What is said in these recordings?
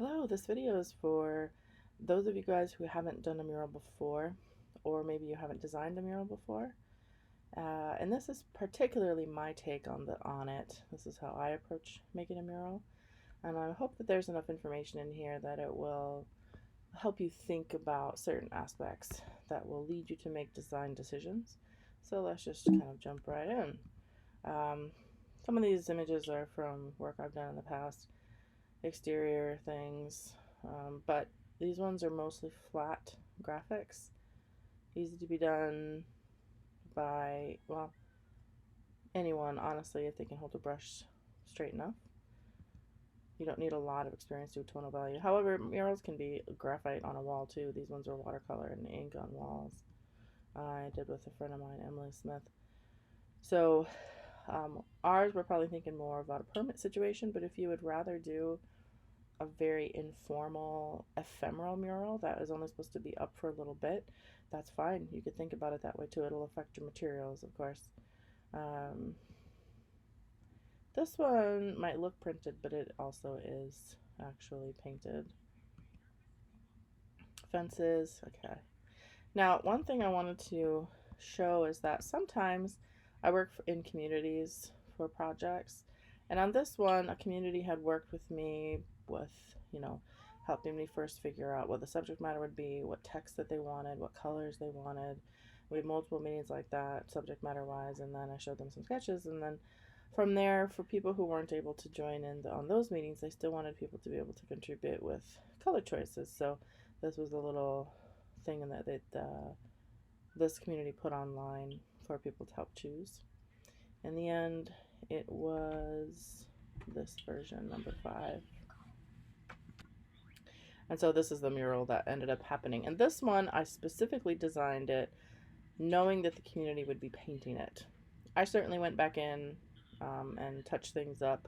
Hello, this video is for those of you guys who haven't done a mural before, or maybe you haven't designed a mural before. And this is particularly my take on it. This is how I approach making a mural. And I hope that there's enough information in here that it will help you think about certain aspects that will lead you to make design decisions. So let's just kind of jump right in. Um, some of these images are from work I've done in the past, exterior things, but these ones are mostly flat graphics, easy to be done by, well, anyone, honestly, if they can hold a brush straight enough. You don't need a lot of experience to do tonal value. However, murals can be graphite on a wall too. These ones are watercolor and ink on walls. I did with a friend of mine, Emily Smith. So ours, we're probably thinking more about a permanent situation, but if you would rather do a very informal, ephemeral mural that is only supposed to be up for a little bit, that's fine. You could think about it that way too. It'll affect your materials, of course. Um, this one might look printed, but it also is actually painted. Fences, okay. Now, one thing I wanted to show is that sometimes I work in communities for projects, and on this one, a community had worked with me with, helping me first figure out what the subject matter would be, what text that they wanted, what colors they wanted. We had multiple meetings like that, subject matter wise, and then I showed them some sketches, and then from there, for people who weren't able to join in on those meetings, they still wanted people to be able to contribute with color choices. So this was a little thing that this community put online for people to help choose. In the end, it was this version, number 5. And so this is the mural that ended up happening. And this one, I specifically designed it knowing that the community would be painting it. I certainly went back in and touched things up,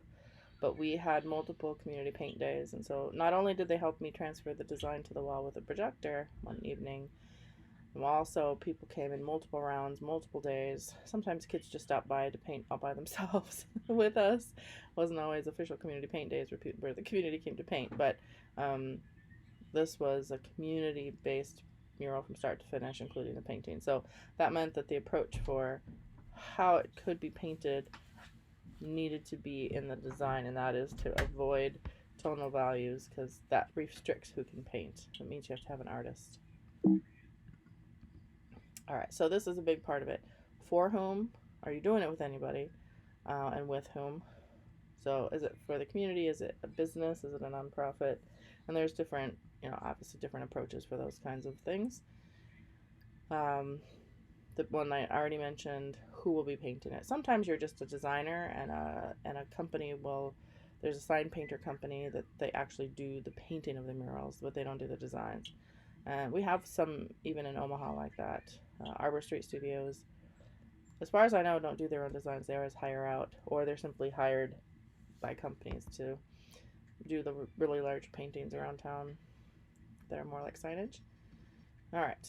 but we had multiple community paint days. And so not only did they help me transfer the design to the wall with a projector one evening, also people came in multiple rounds, multiple days. Sometimes kids just stopped by to paint all by themselves with us. It wasn't always official community paint days where the community came to paint, but this was a community-based mural from start to finish, including the painting. So that meant that the approach for how it could be painted needed to be in the design, and that is to avoid tonal values, because that restricts who can paint. It means you have to have an artist. All right, so this is a big part of it. For whom? Are you doing it with anybody? And with whom? So is it for the community? Is it a business? Is it a nonprofit? And there's different, obviously different approaches for those kinds of things. The one I already mentioned, who will be painting it? Sometimes you're just a designer, and a company will. There's a sign painter company that they actually do the painting of the murals, but they don't do the designs. And we have some even in Omaha like that. Arbor Street Studios, as far as I know, don't do their own designs. They always hire out, or they're simply hired by companies to do the really large paintings around town that are more like signage. All right,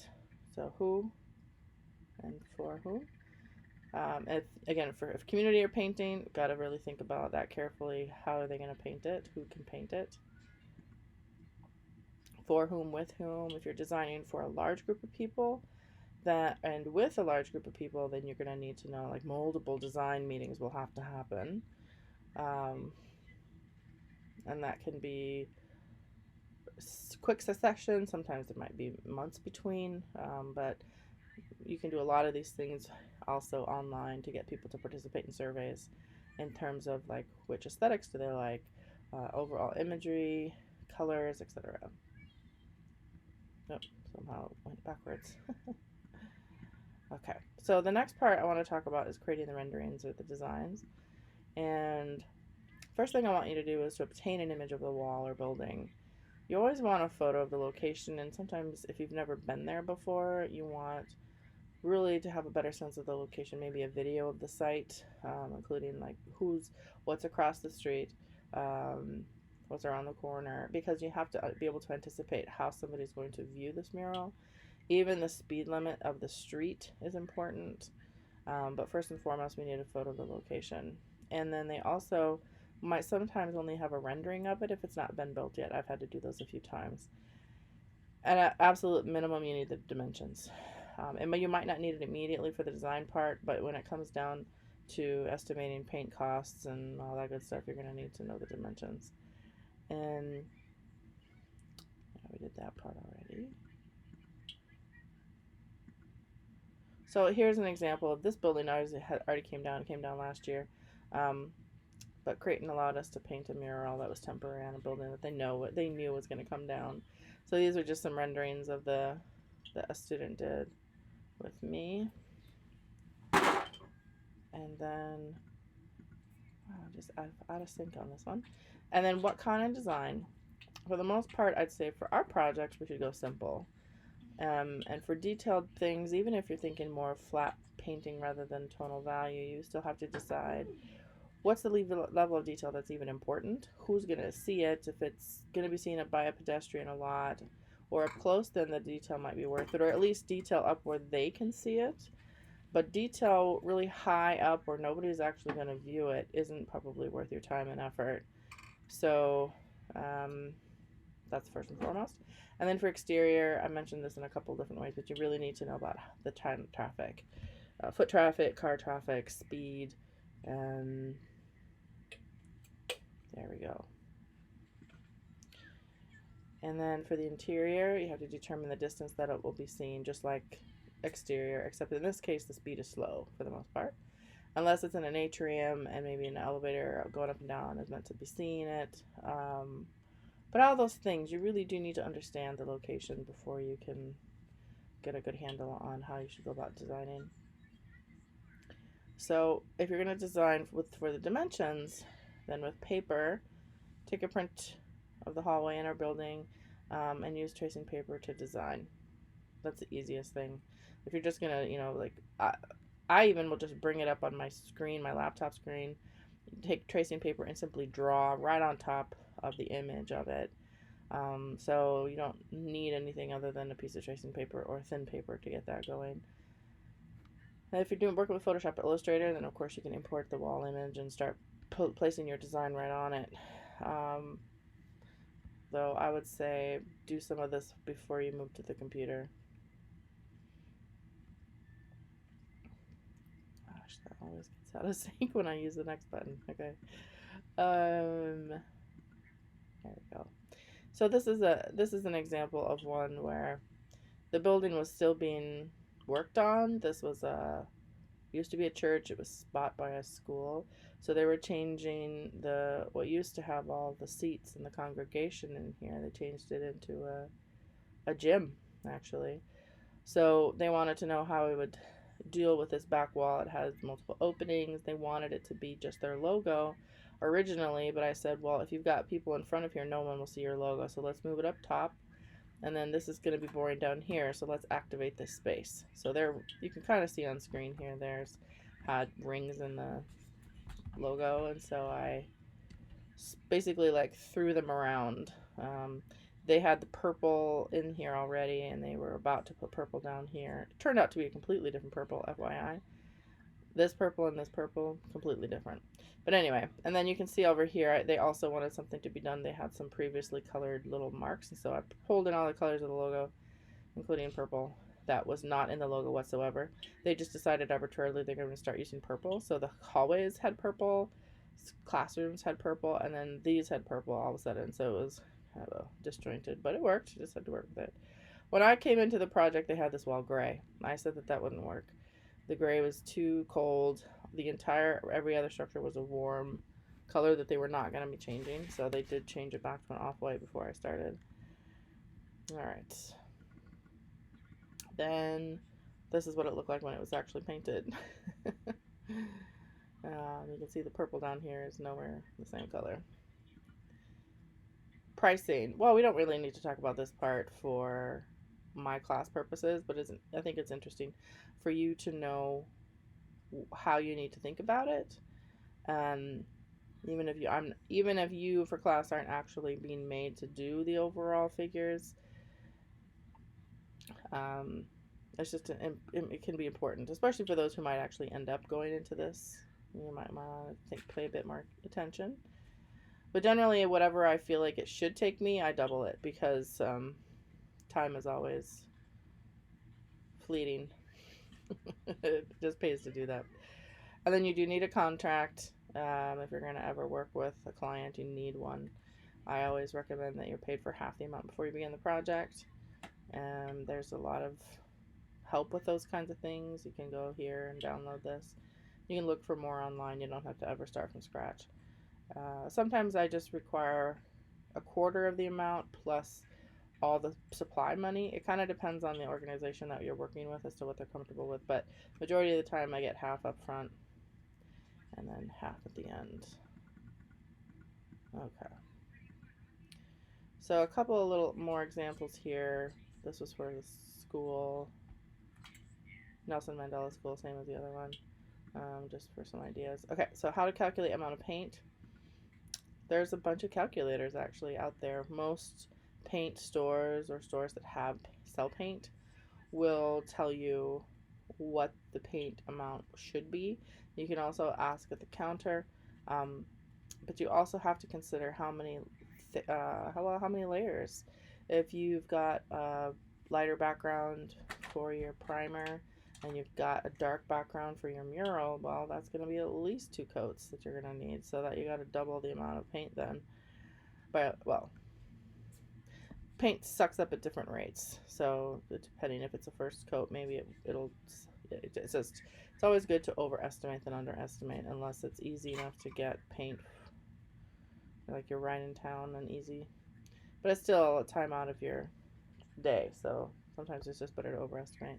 so who and for who? If community are painting, got to really think about that carefully. How are they going to paint it? Who can paint it? For whom, with whom? If you're designing for a large group of people, with a large group of people, then you're going to need to know, like, multiple design meetings will have to happen. And that can be quick succession. Sometimes there might be months between, but you can do a lot of these things also online to get people to participate in surveys in terms of, like, which aesthetics do they like, overall imagery, colors, etc. Nope, somehow it went backwards. Okay, so the next part I want to talk about is creating the renderings or the designs. And first thing I want you to do is to obtain an image of the wall or building. You always want a photo of the location, and sometimes if you've never been there before, you want really to have a better sense of the location, maybe a video of the site, including like what's across the street, what's around the corner, because you have to be able to anticipate how somebody's going to view this mural. Even the speed limit of the street is important, but first and foremost, we need a photo of the location. And then they also might sometimes only have a rendering of it if it's not been built yet. I've had to do those a few times. And at absolute minimum, you need the dimensions. And you might not need it immediately for the design part, but when it comes down to estimating paint costs and all that good stuff, you're going to need to know the dimensions. And yeah, we did that part already. So here's an example of this building. Already came down last year. But Creighton allowed us to paint a mural that was temporary on a building that they knew was going to come down. So these are just some renderings of that a student did with me. And then just out of sync on this one. And then what kind of design? For the most part, I'd say for our projects we should go simple. And for detailed things, even if you're thinking more flat painting rather than tonal value, you still have to decide what's the level of detail that's even important, who's going to see it. If it's going to be seen by a pedestrian a lot or up close, then the detail might be worth it, or at least detail up where they can see it. But detail really high up where nobody's actually going to view it isn't probably worth your time and effort. So that's first and foremost. And then for exterior, I mentioned this in a couple different ways, but you really need to know about the traffic, foot traffic, car traffic, speed, and there we go. And then for the interior, you have to determine the distance that it will be seen, just like exterior, except in this case, the speed is slow for the most part. Unless it's in an atrium and maybe an elevator going up and down is meant to be seeing it. But all those things, you really do need to understand the location before you can get a good handle on how you should go about designing. So if you're going to design for the dimensions, then with paper, take a print of the hallway in our building and use tracing paper to design. That's the easiest thing. If you're just gonna, I even will just bring it up on my screen, my laptop screen, take tracing paper and simply draw right on top of the image of it. So you don't need anything other than a piece of tracing paper or thin paper to get that going. And if you're working with Photoshop or Illustrator, then of course you can import the wall image and start placing your design right on it. Though I would say do some of this before you move to the computer. Gosh, that always gets out of sync when I use the next button. Okay. There we go. So this is an example of one where the building was still being worked on. This was used to be a church. It was bought by a school. So they were changing what used to have all the seats in the congregation in here. They changed it into a gym, actually. So they wanted to know how we would deal with this back wall. It has multiple openings. They wanted it to be just their logo originally, but I said, well, if you've got people in front of here, no one will see your logo. So let's move it up top. And then this is going to be boring down here, so let's activate this space. So there, you can kind of see on screen here, there's had rings in the logo, and so I basically like threw them around. They had the purple in here already, and they were about to put purple down here. It turned out to be a completely different purple, FYI. This purple and this purple, completely different. But anyway, and then you can see over here, they also wanted something to be done. They had some previously colored little marks, and so I pulled in all the colors of the logo, including purple. That was not in the logo whatsoever. They just decided arbitrarily they're going to start using purple. So the hallways had purple, classrooms had purple, and then these had purple all of a sudden. So it was kind of disjointed, but it worked. You just had to work with it. When I came into the project, they had this wall gray. I said that wouldn't work. The gray was too cold. Every other structure was a warm color that they were not going to be changing. So they did change it back to an off-white before I started. All right. Then this is what it looked like when it was actually painted. You can see the purple down here is nowhere the same color. Pricing. Well, we don't really need to talk about this part for my class purposes, but I think it's interesting for you to know how you need to think about it. Even if you for class aren't actually being made to do the overall figures, it's just it can be important, especially for those who might actually end up going into this. You might want to pay a bit more attention. But generally, whatever I feel like it should take me, I double it because time is always fleeting. It just pays to do that. And then you do need a contract. If you're going to ever work with a client, you need one. I always recommend that you're paid for half the amount before you begin the project. And there's a lot of help with those kinds of things. You can go here and download this. You can look for more online. You don't have to ever start from scratch. Sometimes I just require a quarter of the amount plus all the supply money. It kind of depends on the organization that you're working with as to what they're comfortable with, but majority of the time I get half up front and then half at the end. Okay. So a couple of little more examples here. This was for the school, Nelson Mandela School, same as the other one, just for some ideas. Okay, so how to calculate amount of paint. There's a bunch of calculators actually out there. Most paint stores or stores that have sell paint will tell you what the paint amount should be. You can also ask at the counter, but you also have to consider how many how many layers. If you've got a lighter background for your primer and you've got a dark background for your mural, well, that's going to be at least 2 coats that you're going to need, so that you got to double the amount of paint then. But well, paint sucks up at different rates, so depending if it's a first coat, maybe it's just, it's always good to overestimate than underestimate, unless it's easy enough to get paint, like you're right in town and easy, but it's still a time out of your day, so sometimes it's just better to overestimate.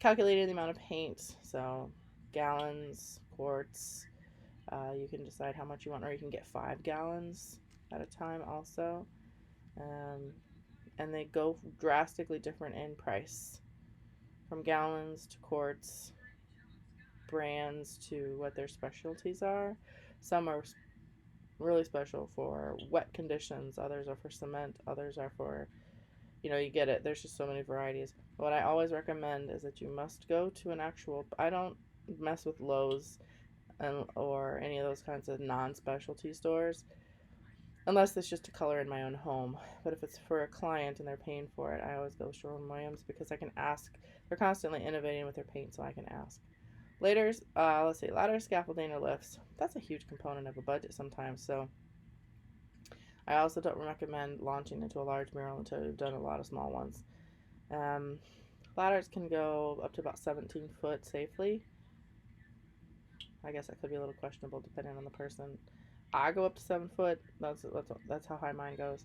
Calculating the amount of paint, so gallons, quarts, you can decide how much you want, or you can get 5 gallons at a time also. And they go drastically different in price, from gallons to quarts, brands to what their specialties are. Some are really special for wet conditions, others are for cement, others are for, you get it. There's just so many varieties. What I always recommend is that you must go to an actual, I don't mess with Lowe's or any of those kinds of non-specialty stores unless it's just a color in my own home. But if it's for a client and they're paying for it, I always go to Sherwin-Williams because I can ask. They're constantly innovating with their paint, so I can ask. Ladders, let's see, ladders, scaffolding, or lifts. That's a huge component of a budget sometimes, so I also don't recommend launching into a large mural until you've done a lot of small ones. Um, Ladders can go up to about 17 foot safely. I guess that could be a little questionable depending on the person. I go up to 7 foot. That's how high mine goes.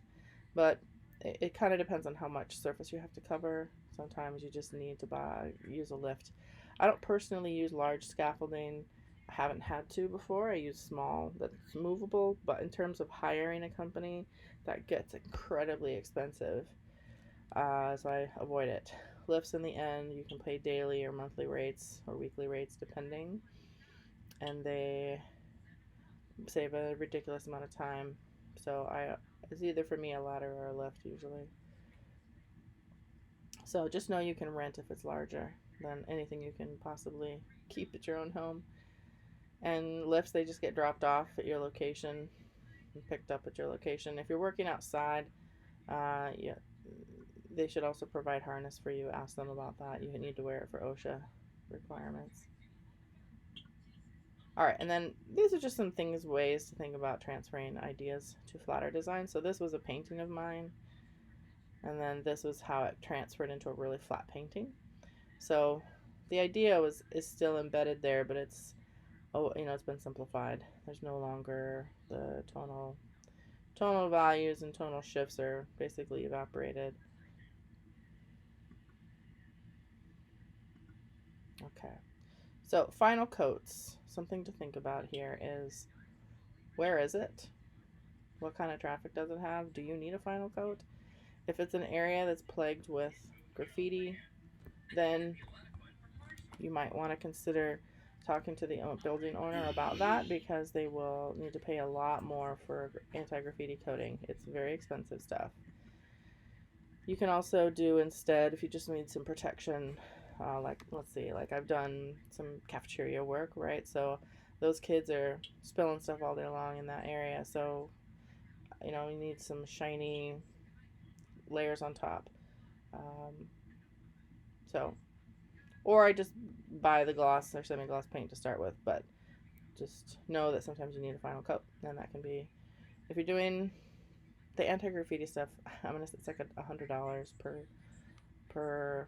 But it kind of depends on how much surface you have to cover. Sometimes you just need to use a lift. I don't personally use large scaffolding. I haven't had to before. I use small that's movable. But in terms of hiring a company, that gets incredibly expensive. So I avoid it. Lifts in the end, you can pay daily or monthly rates or weekly rates depending. And they save a ridiculous amount of time. So it's either for me a ladder or a lift usually. So just know you can rent if it's larger than anything you can possibly keep at your own home. And lifts, they just get dropped off at your location and picked up at your location. If you're working outside, yeah, they should also provide harness for you. Ask them about that. You need to wear it for OSHA requirements. All right, and then these are just some ways to think about transferring ideas to flat art design. So this was a painting of mine, and then this was how it transferred into a really flat painting. So the idea is still embedded there, but it's been simplified. There's no longer the tonal values, and tonal shifts are basically evaporated. Okay. So final coats. Something to think about here is, where is it? What kind of traffic does it have? Do you need a final coat? If it's an area that's plagued with graffiti, then you might want to consider talking to the building owner about that, because they will need to pay a lot more for anti-graffiti coating. It's very expensive stuff. You can also do, instead, if you just need some protection, let's see, like I've done some cafeteria work, right? So those kids are spilling stuff all day long in that area. So you know, you need some shiny layers on top. Um, so, or I just buy the gloss or semi-gloss paint to start with, but just know that sometimes you need a final coat, and that can be, if you're doing the anti-graffiti stuff, I'm gonna, it's like $100 per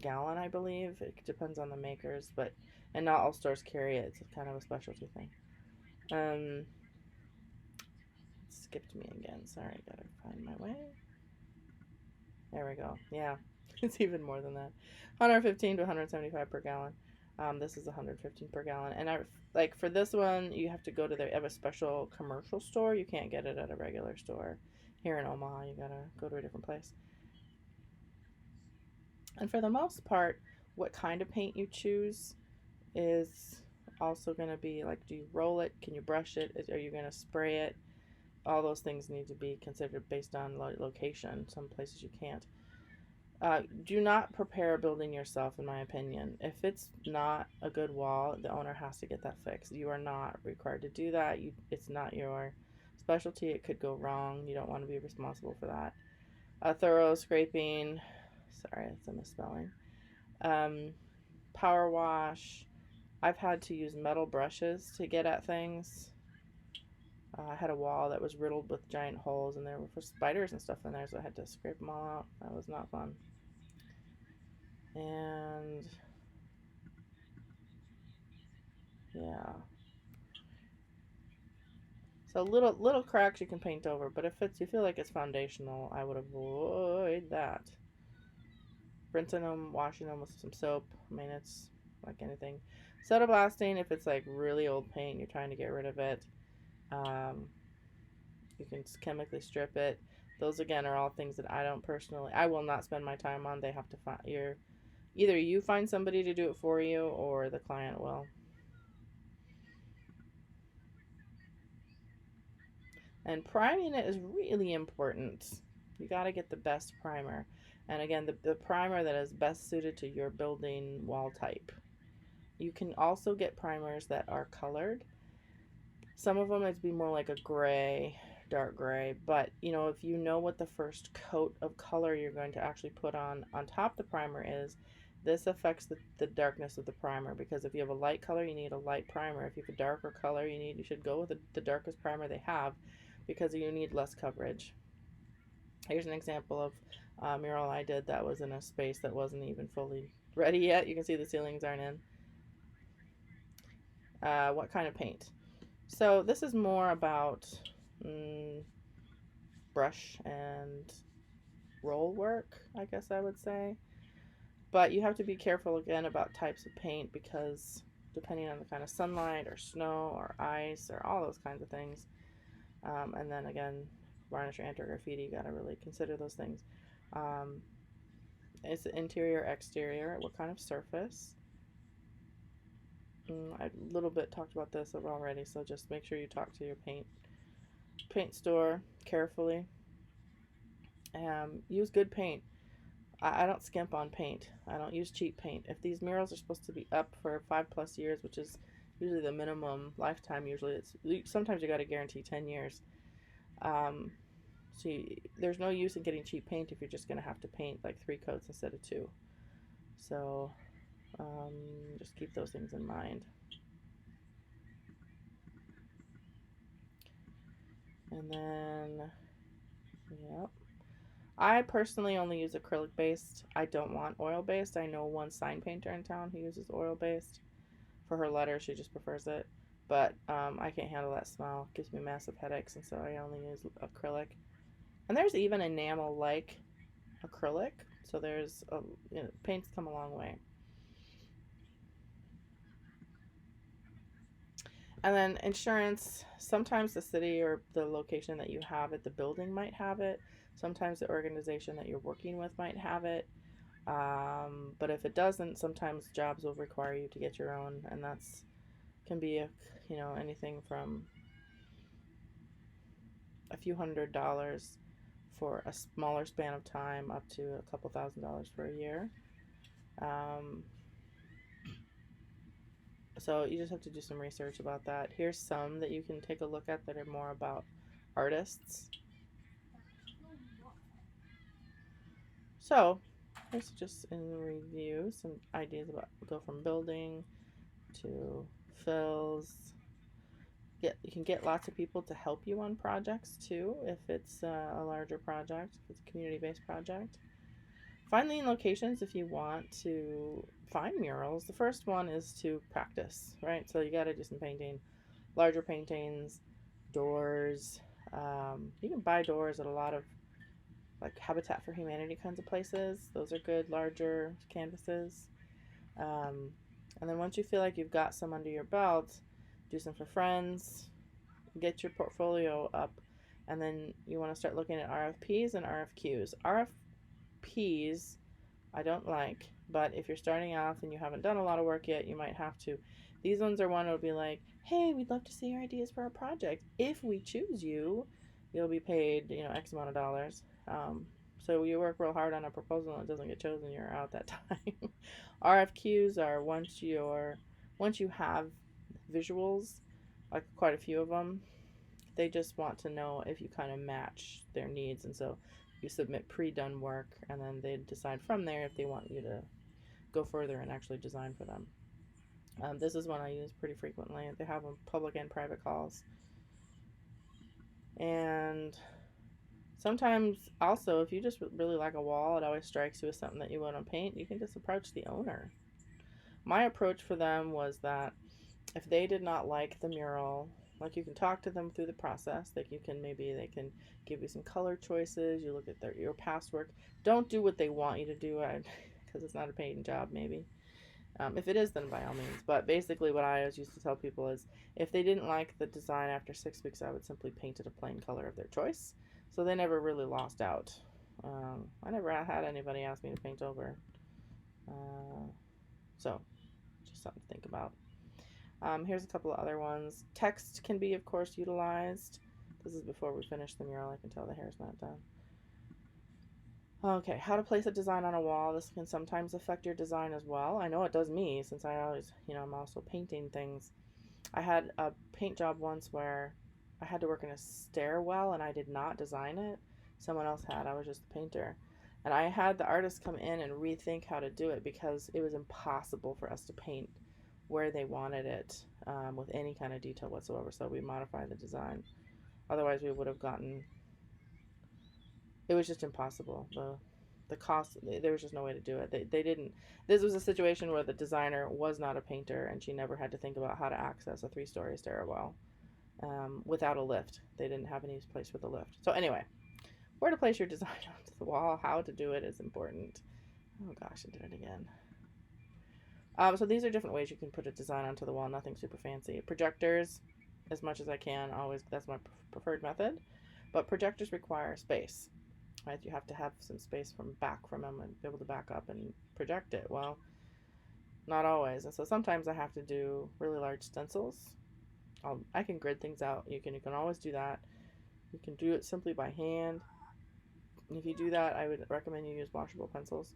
gallon, I believe. It depends on the makers, but and not all stores carry it. It's kind of a specialty thing. Um, it skipped me again. Sorry, gotta find my way. There we go. Yeah, it's even more than that. 115 to 175 per gallon. This is 115 per gallon, and I like for this one you have to go to their, have a special commercial store. You can't get it at a regular store. Here in Omaha, you gotta go to a different place. And for the most part, what kind of paint you choose is also going to be like, do you roll it? Can you brush it? Are you going to spray it? All those things need to be considered based on location. Some places you can't. Do not prepare a building yourself, in my opinion. If it's not a good wall, the owner has to get that fixed. You are not required to do that. It's not your specialty. It could go wrong. You don't want to be responsible for that. A thorough scraping. Sorry, that's a misspelling. Um, Power wash. I've had to use metal brushes to get at things. I had a wall that was riddled with giant holes, and there were spiders and stuff in there, so I had to scrape them all out. That was not fun. And yeah, so little cracks you can paint over, but if it's, you feel like it's foundational, I would avoid that. Rinsing them, washing them with some soap. I mean, it's like anything. Soda blasting, if it's like really old paint, you're trying to get rid of it. Um, you can chemically strip it. Those again are all things that I will not spend my time on. They have to find either you find somebody to do it for you or the client will. And priming it is really important. You got to get the best primer. And again, the primer that is best suited to your building wall type. You can also get primers that are colored. Some of them might be more like a gray, dark gray, but you know, if you know what the first coat of color you're going to actually put on top the primer is, this affects the darkness of the primer, because if you have a light color, you need a light primer. If you have a darker color, you should go with the darkest primer they have, because you need less coverage. Here's an example of a mural I did that was in a space that wasn't even fully ready yet. You can see the ceilings aren't in. What kind of paint? So this is more about mm, brush and roll work, I guess I would say. But you have to be careful again about types of paint, because depending on the kind of sunlight or snow or ice or all those kinds of things. And then again, varnish or anti-graffiti, you got to really consider those things. Um, is it interior, exterior? What kind of surface? I a little bit talked about this already, so just make sure you talk to your paint store carefully. Use good paint. I don't skimp on paint. I don't use cheap paint. If these murals are supposed to be up for 5+ years, which is usually the minimum lifetime, usually it's, sometimes you got to guarantee 10 years. Um, so there's no use in getting cheap paint if you're just going to have to paint like 3 coats instead of 2. So um, just keep those things in mind. And then, yep. I personally only use acrylic based. I don't want oil based. I know one sign painter in town who uses oil based. For her letters, she just prefers it. But I can't handle that smell. It gives me massive headaches, and so I only use acrylic. And there's even enamel like acrylic. So there's paint's come a long way. And then insurance, sometimes the city or the location that you have it, the building might have it. Sometimes the organization that you're working with might have it. But if it doesn't, sometimes jobs will require you to get your own, and that's can be anything from a few $100s for a smaller span of time up to a couple $1,000s for a year. Um, so you just have to do some research about that. Here's some that you can take a look at that are more about artists. So here's just in review some ideas about go from building to fills. You can get lots of people to help you on projects too if it's a larger project, if it's a community-based project. Find lean locations if you want to find murals. The first one is to practice, right? So you got to do some painting, larger paintings, doors. You can buy doors at a lot of like Habitat for Humanity kinds of places. Those are good, larger canvases. Um, and then once you feel like you've got some under your belt, do some for friends, get your portfolio up, and then you want to start looking at RFPs and RFQs. RFPs I don't like, but if you're starting off and you haven't done a lot of work yet, you might have to. These ones are one that will be like, hey, we'd love to see your ideas for our project. If we choose you, you'll be paid, X amount of dollars. So you work real hard on a proposal and it doesn't get chosen, you're out that time. RFQs are once you have visuals, like quite a few of them, they just want to know if you kind of match their needs, and so you submit pre-done work, and then they decide from there if they want you to go further and actually design for them. This is one I use pretty frequently. They have them public and private calls, and sometimes also if you just really like a wall, it always strikes you as something that you want to paint. You can just approach the owner. My approach for them was that if they did not like the mural, like you can talk to them through the process, like they can give you some color choices, you look at your past work. Don't do what they want you to do because it's not a painting job maybe. If it is, then by all means. But basically what I always used to tell people is if they didn't like the design after 6 weeks, I would simply paint it a plain color of their choice, so they never really lost out. I never had anybody ask me to paint over, so just something to think about. Here's a couple of other ones. Text can be, of course, utilized. This is before we finish the mural. I can tell the hair's not done. Okay, how to place a design on a wall. This can sometimes affect your design as well. I know it does me since I always, I'm also painting things. I had a paint job once where I had to work in a stairwell and I did not design it. Someone else had. I was just the painter. And I had the artist come in and rethink how to do it because it was impossible for us to paint where they wanted it with any kind of detail whatsoever. So we modified the design. Otherwise, we would have gotten. It was just impossible. The cost, there was just no way to do it. They didn't. This was a situation where the designer was not a painter and she never had to think about how to access a 3-story stairwell without a lift. They didn't have any place with a lift. So anyway, where to place your design onto the wall, how to do it is important. Oh gosh, I did it again. So these are different ways you can put a design onto the wall, nothing super fancy. Projectors, as much as I can, always, that's my preferred method. But projectors require space, right? You have to have some space from them and be able to back up and project it. Well, not always. And so sometimes I have to do really large stencils. I can grid things out. You can always do that. You can do it simply by hand. If you do that, I would recommend you use washable pencils.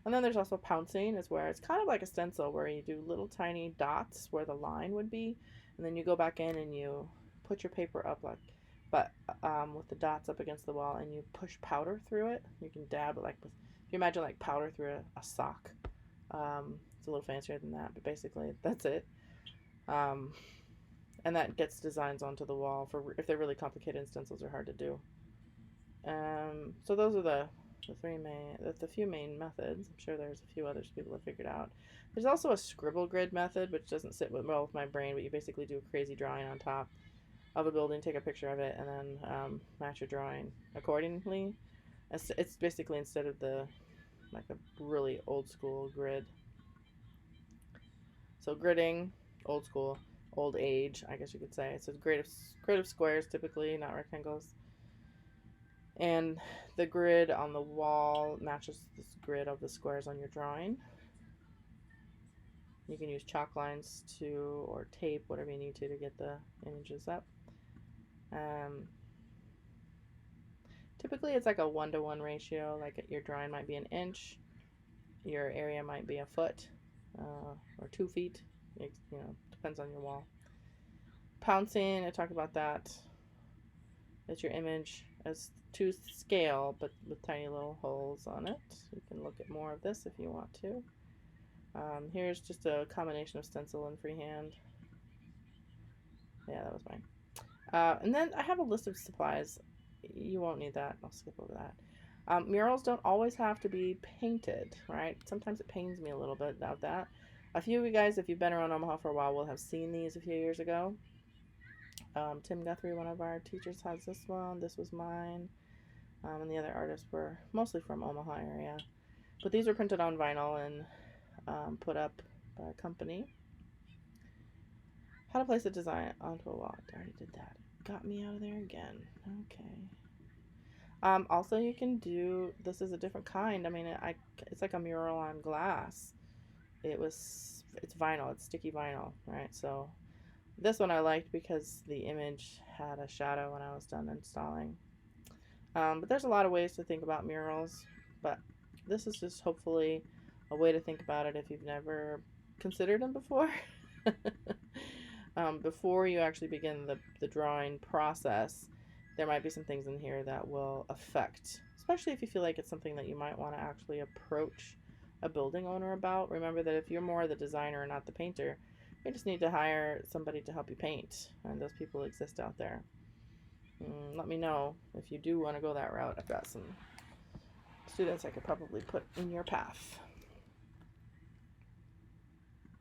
And then there's also pouncing, is where it's kind of like a stencil where you do little tiny dots where the line would be, and then you go back in and you put your paper up with the dots up against the wall, and you push powder through it. You can dab it if you imagine like powder through a sock. It's a little fancier than that, but basically that's it. And that gets designs onto the wall for if they're really complicated and stencils are hard to do. So those are the few main methods. I'm sure there's a few others people have figured out. There's also a scribble grid method, which doesn't sit well with my brain, but you basically do a crazy drawing on top of a building, take a picture of it, and then match your drawing accordingly. It's basically instead of a really old school grid. So gridding, old school, old age, I guess you could say. So grid of squares typically, not rectangles. And the grid on the wall matches this grid of the squares on your drawing. You can use chalk lines or tape, whatever you need to get the images up. Typically it's like a 1-to-1 ratio, like your drawing might be an inch, your area might be a foot or 2 feet, depends on your wall. Pouncing, I talked about that. It's your image as to scale, but with tiny little holes on it. You can look at more of this if you want to. Here's just a combination of stencil and freehand. Yeah, that was mine. And then I have a list of supplies. You won't need that. I'll skip over that. Murals don't always have to be painted, right? Sometimes it pains me a little bit about that. A few of you guys, if you've been around Omaha for a while, will have seen these a few years ago. Tim Guthrie, one of our teachers, has this one. This was mine. And the other artists were mostly from Omaha area. But these were printed on vinyl and put up by a company. How to place a design onto a wall. I already did that. Got me out of there again. Okay. Also, you can do, this is a different kind. I mean, it's like a mural on glass. It's vinyl. It's sticky vinyl, right? So this one I liked because the image had a shadow when I was done installing. But there's a lot of ways to think about murals, but this is just hopefully a way to think about it if you've never considered them before. Before you actually begin the drawing process, there might be some things in here that will affect, especially if you feel like it's something that you might want to actually approach a building owner about. Remember that if you're more the designer and not the painter, you just need to hire somebody to help you paint, and those people exist out there. Let me know if you do want to go that route. I've got some students I could probably put in your path.